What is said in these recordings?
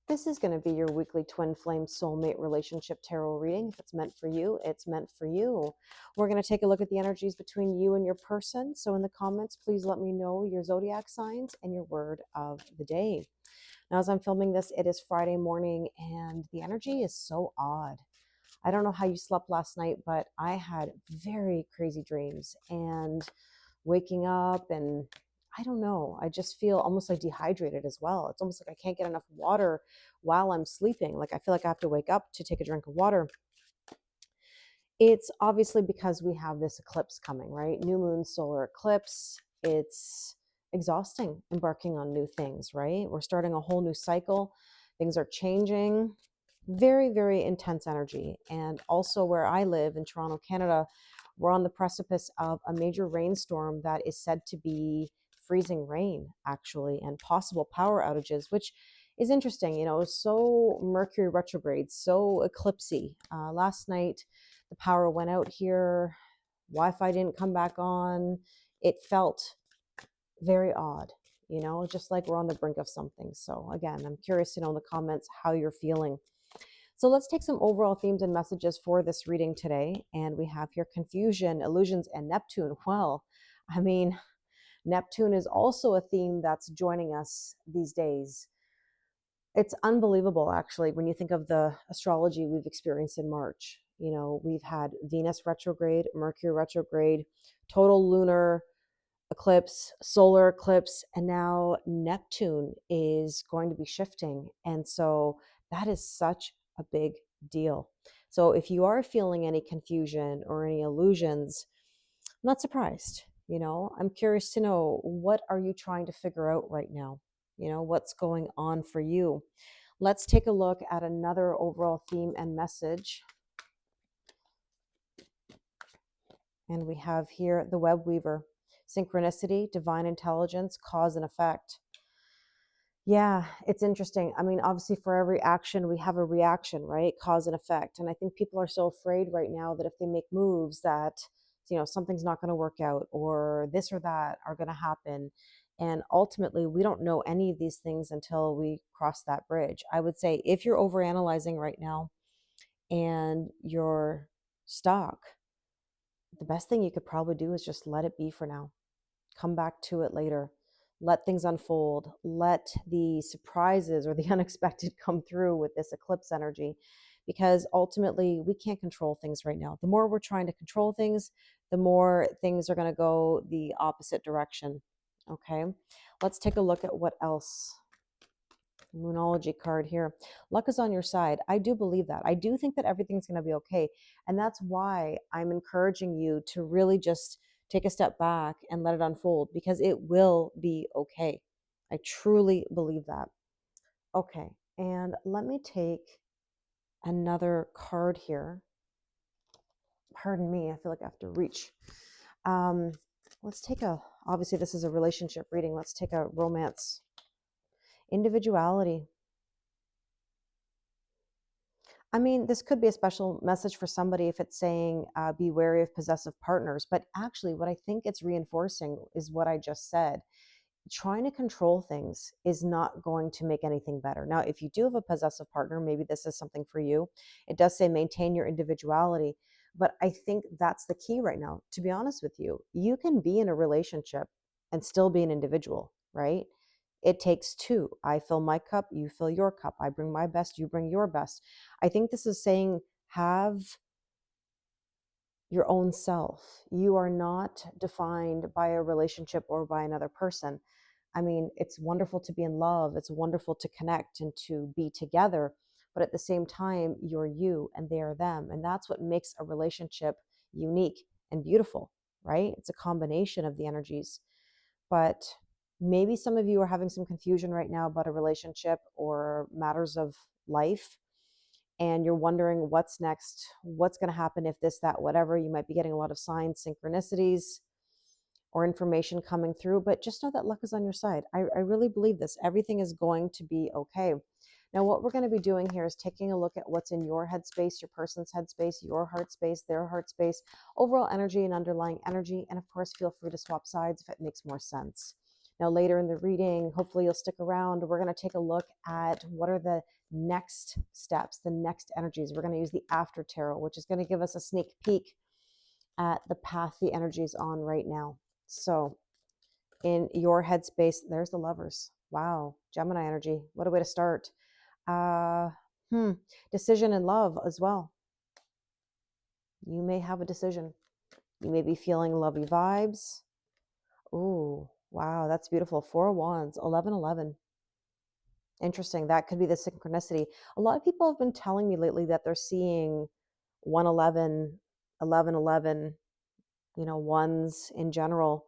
This is going to be your weekly twin flame soulmate relationship tarot reading. If it's meant for you, it's meant for you. We're going to take a look at the energies between you and your person. So in the comments, please let me know your zodiac signs and your word of the day. Now, as I'm filming this, it is Friday morning and the energy is so odd. I don't know how you slept last night, but I had very crazy dreams and waking up and I don't know. I just feel almost like dehydrated as well. It's almost like I can't get enough water while I'm sleeping. Like I feel like I have to wake up to take a drink of water. It's obviously because we have this eclipse coming, right? New moon solar eclipse. It's exhausting embarking on new things, right? We're starting a whole new cycle. Things are changing. Very, very intense energy. And also where I live in Toronto, Canada, we're on the precipice of a major rainstorm that is said to be freezing rain, actually, and possible power outages, which is interesting. You know, so Mercury retrograde, so eclipsy. Last night, the power went out here. Wi-Fi didn't come back on. It felt very odd, you know, just like we're on the brink of something. So again, I'm curious to know in the comments how you're feeling. So let's take some overall themes and messages for this reading today. And we have here confusion, illusions, and Neptune. Well, I mean, Neptune is also a theme that's joining us these days. It's unbelievable, actually, when you think of the astrology we've experienced in March. You know, we've had Venus retrograde, Mercury retrograde, total lunar eclipse, solar eclipse, and now Neptune is going to be shifting. And so that is such a big deal. So if you are feeling any confusion or any illusions, I'm not surprised. You know, I'm curious to know, what are you trying to figure out right now? You know, what's going on for you? Let's take a look at another overall theme and message. And we have here the web weaver, synchronicity, divine intelligence, cause and effect. Yeah, it's interesting. I mean, obviously, for every action, we have a reaction, right? Cause and effect. And I think people are so afraid right now that if they make moves that, you know, something's not going to work out or this or that are going to happen. And ultimately, we don't know any of these things until we cross that bridge. I would say if you're overanalyzing right now and you're stuck, the best thing you could probably do is just let it be for now. Come back to it later. Let things unfold. Let the surprises or the unexpected come through with this eclipse energy, because ultimately we can't control things right now. The more we're trying to control things, the more things are going to go the opposite direction. Okay, let's take a look at what else. Moonology card here. Luck is on your side. I do believe that. I do think that everything's going to be okay. And that's why I'm encouraging you to really just take a step back and let it unfold, because it will be okay. I truly believe that. Okay. And let me take another card here. Pardon me. I feel like I have to reach. Um, let's take obviously, this is a relationship reading. Let's take a romance. Individuality. I mean, this could be a special message for somebody if it's saying, be wary of possessive partners. But actually, what I think it's reinforcing is what I just said. Trying to control things is not going to make anything better. Now, if you do have a possessive partner, maybe this is something for you. It does say maintain your individuality. But I think that's the key right now. To be honest with you, you can be in a relationship and still be an individual, right? It takes two. I fill my cup, you fill your cup. I bring my best, you bring your best. I think this is saying, have your own self. You are not defined by a relationship or by another person. I mean, it's wonderful to be in love. It's wonderful to connect and to be together. But at the same time, you're you and they are them. And that's what makes a relationship unique and beautiful, right? It's a combination of the energies. But maybe some of you are having some confusion right now about a relationship or matters of life, and you're wondering what's next, what's going to happen if this, that, whatever. You might be getting a lot of signs, synchronicities, or information coming through, but just know that luck is on your side. I really believe this. Everything is going to be okay. Now, what we're going to be doing here is taking a look at what's in your headspace, your person's headspace, your heart space, their heart space, overall energy and underlying energy. And of course, feel free to swap sides if it makes more sense. Now, later in the reading, hopefully you'll stick around. We're going to take a look at what are the next steps, the next energies. We're going to use the after tarot, which is going to give us a sneak peek at the path the energy is on right now. So in your headspace, there's the Lovers. Wow, Gemini energy. What a way to start. Uh, Decision in love as well. You may have a decision. You may be feeling lovey vibes. Ooh, wow, that's beautiful. Four of Wands, 1111. Interesting. That could be the synchronicity. A lot of people have been telling me lately that they're seeing 111, 1111, ones in general.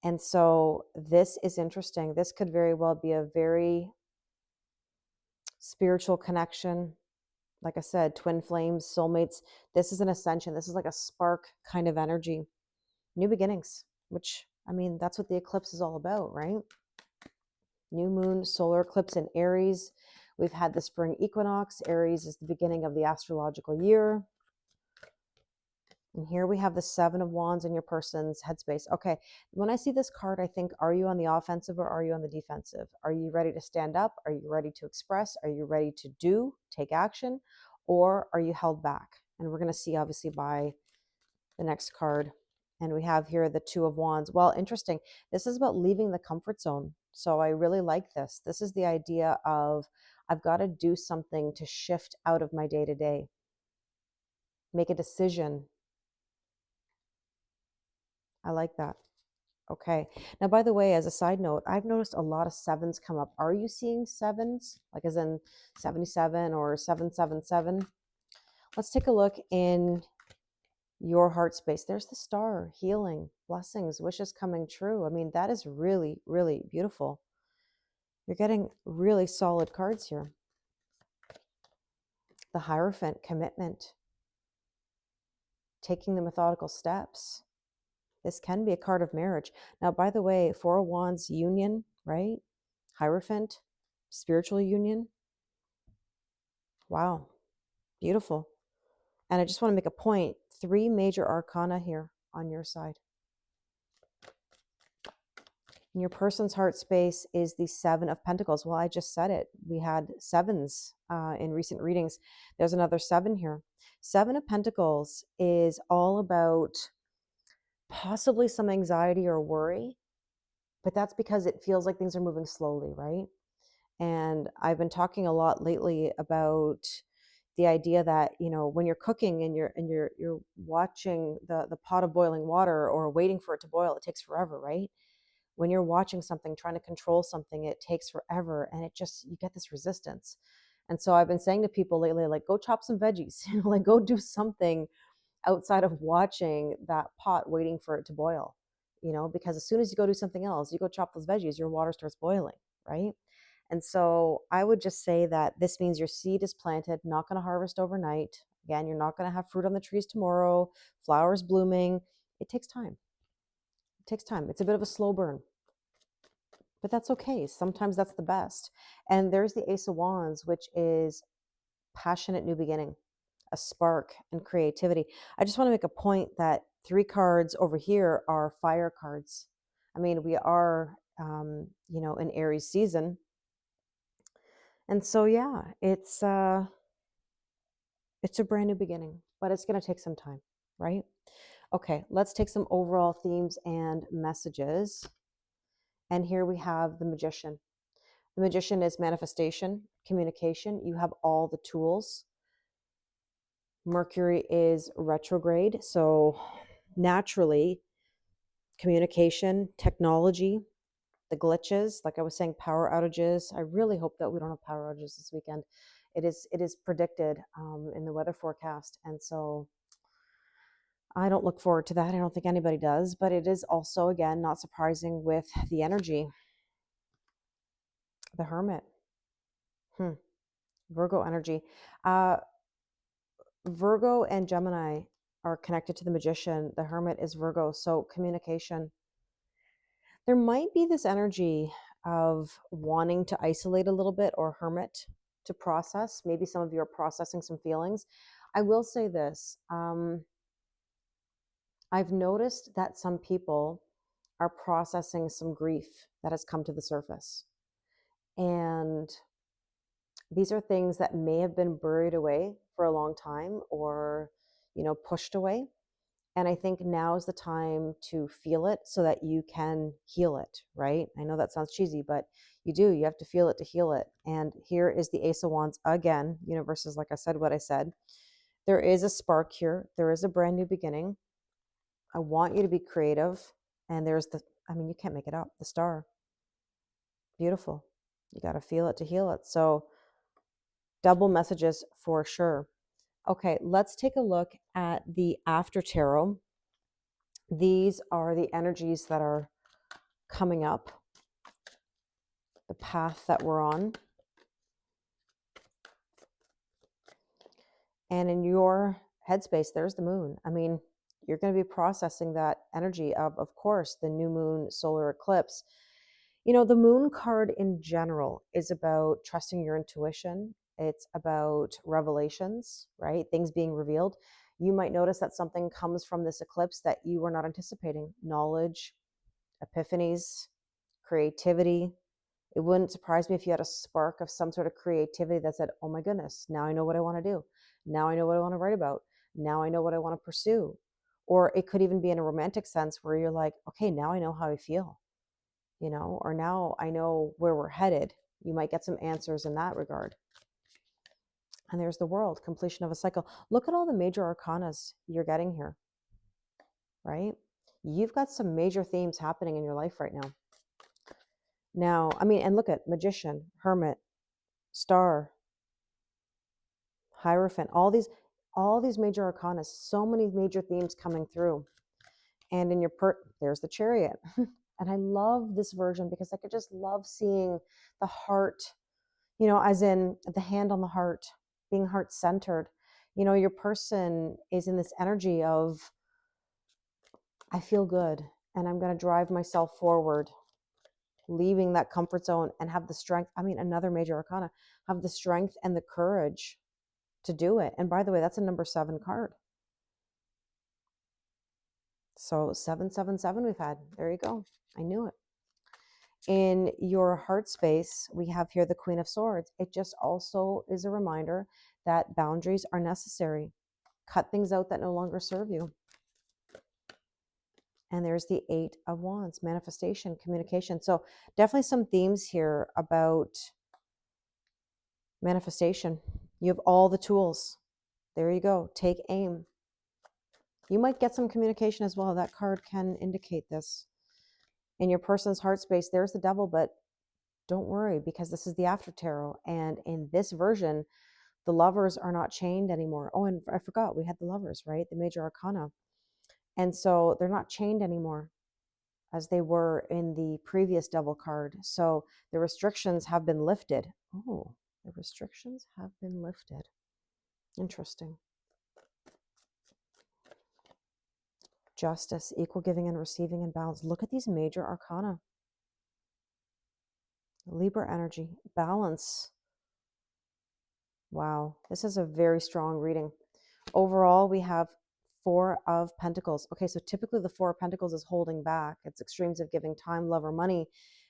And so this is interesting. This could very well be a very spiritual connection. Like I said, twin flames, soulmates. This is an ascension. This is like a spark kind of energy. New beginnings, which, I mean, that's what the eclipse is all about, right? New moon, solar eclipse in Aries. We've had the spring equinox. Aries is the beginning of the astrological year. And here we have the Seven of Wands in your person's headspace. Okay, when I see this card, I think, are you on the offensive or are you on the defensive? Are you ready to stand up? Are you ready to express? Are you ready to do, take action? Or are you held back? And we're going to see, obviously, by the next card. And we have here the Two of Wands. Well, interesting. This is about leaving the comfort zone. So I really like this. This is the idea of I've got to do something to shift out of my day-to-day. Make a decision. I like that. Okay. Now, by the way, as a side note, I've noticed a lot of sevens come up. Are you seeing sevens? Like as in 77 or 777? Let's take a look in your heart space. There's the star, healing, blessings, wishes coming true. I mean, that is really, really beautiful. You're getting really solid cards here. The Hierophant, commitment, taking the methodical steps. This can be a card of marriage. Now, by the way, Four of Wands, union, right? Hierophant, spiritual union. Wow, beautiful. And I just want to make a point. 3 major arcana here on your side. In your person's heart space is the Seven of Pentacles. Well, I just said it. We had sevens in recent readings. There's another 7 here. 7 of Pentacles is all about possibly some anxiety or worry, but that's because it feels like things are moving slowly, right? And I've been talking a lot lately about the idea that, when you're cooking and you're watching the pot of boiling water or waiting for it to boil, it takes forever, right? When you're watching something, trying to control something, it takes forever, and you get this resistance. And so I've been saying to people lately, like, go chop some veggies, like go do something outside of watching that pot waiting for it to boil, because as soon as you go do something else, you go chop those veggies, your water starts boiling, right? And so I would just say that this means your seed is planted, not going to harvest overnight. Again, you're not going to have fruit on the trees tomorrow, flowers blooming. It takes time. It takes time. It's a bit of a slow burn, but that's okay. Sometimes that's the best. And there's the Ace of Wands, which is passionate new beginning, a spark and creativity. I just want to make a point that 3 cards over here are fire cards. I mean, we are, in Aries season. And so, yeah, it's a brand new beginning, but it's going to take some time, right? Okay, let's take some overall themes and messages. And here we have the Magician. The Magician is manifestation, communication. You have all the tools. Mercury is retrograde, so naturally, communication, technology, the glitches, like I was saying, power outages. I really hope that we don't have power outages this weekend. It is predicted in the weather forecast, and so I don't look forward to that. I don't think anybody does, but it is also, again, not surprising with the energy. The Hermit. Virgo energy. Virgo and Gemini are connected to the Magician. The Hermit is Virgo, so communication. There might be this energy of wanting to isolate a little bit, or hermit, to process. Maybe some of you are processing some feelings. I will say this. I've noticed that some people are processing some grief that has come to the surface. And these are things that may have been buried away for a long time or, pushed away. And I think now is the time to feel it so that you can heal it, right? I know that sounds cheesy, but you have to feel it to heal it. And here is the Ace of Wands again. Universe is, like I said, what I said. There is a spark here. There is a brand new beginning. I want you to be creative. And there's you can't make it up. The Star. Beautiful. You got to feel it to heal it. So double messages for sure. Okay, let's take a look at the After Tarot. These are the energies that are coming up, the path that we're on. And in your headspace, there's the moon. You're going to be processing that energy of course, the new moon solar eclipse. The moon card in general is about trusting your intuition. It's about revelations, right? Things being revealed. You might notice that something comes from this eclipse that you were not anticipating. Knowledge, epiphanies, creativity. It wouldn't surprise me if you had a spark of some sort of creativity that said, oh my goodness, now I know what I want to do. Now I know what I want to write about. Now I know what I want to pursue. Or it could even be in a romantic sense where you're like, okay, now I know how I feel, or now I know where we're headed. You might get some answers in that regard. And there's the World, completion of a cycle. Look at all the major arcanas you're getting here, right? You've got some major themes happening in your life right now. Now, and look at Magician, Hermit, Star, Hierophant, all these major arcanas, so many major themes coming through. And in your there's the Chariot. And I love this version because I could just love seeing the heart, as in the hand on the heart, being heart-centered. Your person is in this energy of, I feel good and I'm going to drive myself forward, leaving that comfort zone and have the strength. Another major arcana, have the strength and the courage to do it. And by the way, that's a number 7 card. So 777 we've had. There you go. I knew it. In your heart space, we have here the Queen of Swords. It just also is a reminder that boundaries are necessary. Cut things out that no longer serve you. And there's the 8 of Wands, manifestation, communication. So definitely some themes here about manifestation. You have all the tools. There you go. Take aim. You might get some communication as well. That card can indicate this. In your person's heart space, there's the Devil, but don't worry because this is the After Tarot. And in this version, the Lovers are not chained anymore. Oh, and I forgot, we had the Lovers, right? The major arcana. And so they're not chained anymore as they were in the previous Devil card. So the restrictions have been lifted. Oh, the restrictions have been lifted. Interesting. Justice, equal giving and receiving and balance. Look at these major arcana. Libra energy, balance. Wow, this is a very strong reading. Overall, we have 4 of Pentacles. Okay, so typically the 4 of Pentacles is holding back. It's extremes of giving time, love, or money.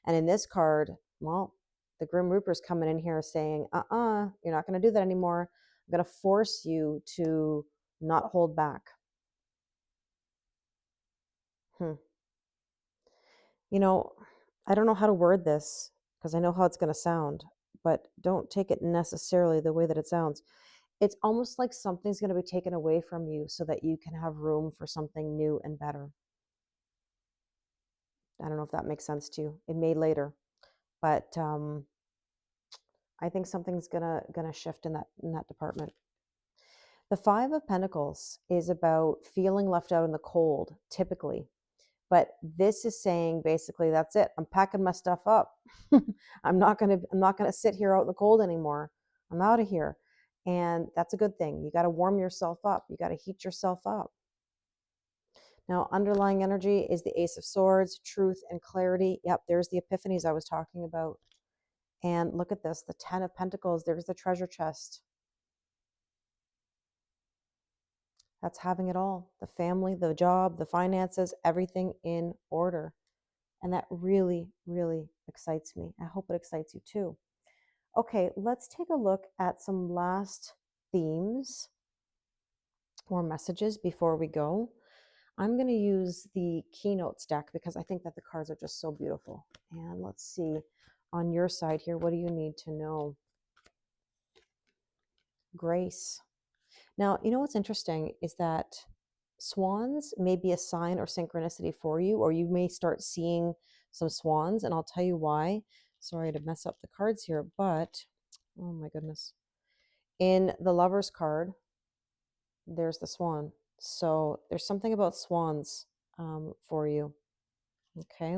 And in this card, well, the Grim Reaper's coming in here saying, you're not going to do that anymore. I'm going to force you to not hold back. I don't know how to word this because I know how it's going to sound, but don't take it necessarily the way that it sounds. It's almost like something's going to be taken away from you so that you can have room for something new and better. I don't know if that makes sense to you. It may later, but I think something's gonna shift in that department. The 5 of Pentacles is about feeling left out in the cold, typically. But this is saying basically, that's it. I'm packing my stuff up. I'm not gonna sit here out in the cold anymore. I'm out of here. And that's a good thing. You got to warm yourself up. You got to heat yourself up. Now, underlying energy is the Ace of Swords, truth and clarity. Yep, there's the epiphanies I was talking about. And look at this, the 10 of Pentacles. There's the treasure chest. That's having it all. The family, the job, the finances, everything in order. And that really, really excites me. I hope it excites you too. Okay, let's take a look at some last themes or messages before we go. I'm going to use the keynotes deck because I think that the cards are just so beautiful. And let's see on your side here, what do you need to know? Grace. Now, you know what's interesting is that swans may be a sign or synchronicity for you, or you may start seeing some swans, and I'll tell you why. Sorry to mess up the cards here, but oh my goodness. In the Lover's card, there's the swan. So there's something about swans for you. Okay.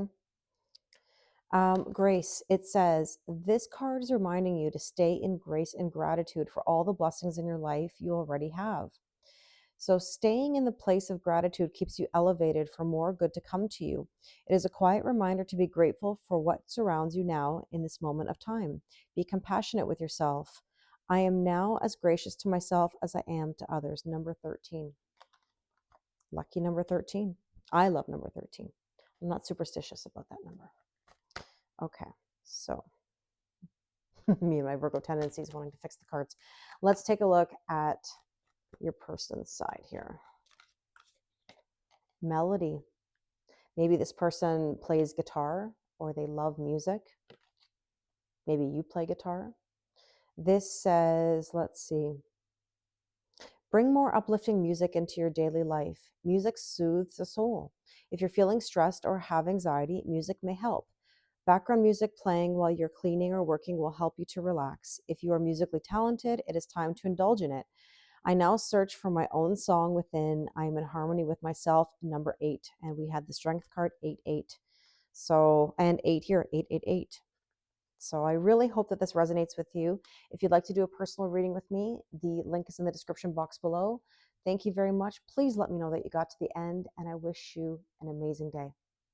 Grace, it says, this card is reminding you to stay in grace and gratitude for all the blessings in your life you already have. So staying in the place of gratitude keeps you elevated for more good to come to you. It is a quiet reminder to be grateful for what surrounds you now in this moment of time. Be compassionate with yourself. I am now as gracious to myself as I am to others. Number 13. Lucky number 13. I love number 13. I'm not superstitious about that number. Okay, so me and my Virgo tendencies wanting to fix the cards. Let's take a look at your person's side here. Melody. Maybe this person plays guitar or they love music. Maybe you play guitar. This says, let's see, bring more uplifting music into your daily life. Music soothes the soul. If you're feeling stressed or have anxiety, music may help. Background music playing while you're cleaning or working will help you to relax. If you are musically talented, it is time to indulge in it. I now search for my own song within. I am in harmony with myself, number 8. And we had the strength card, 8-8. So, and 8 here, 888. So I really hope that this resonates with you. If you'd like to do a personal reading with me, the link is in the description box below. Thank you very much. Please let me know that you got to the end, and I wish you an amazing day.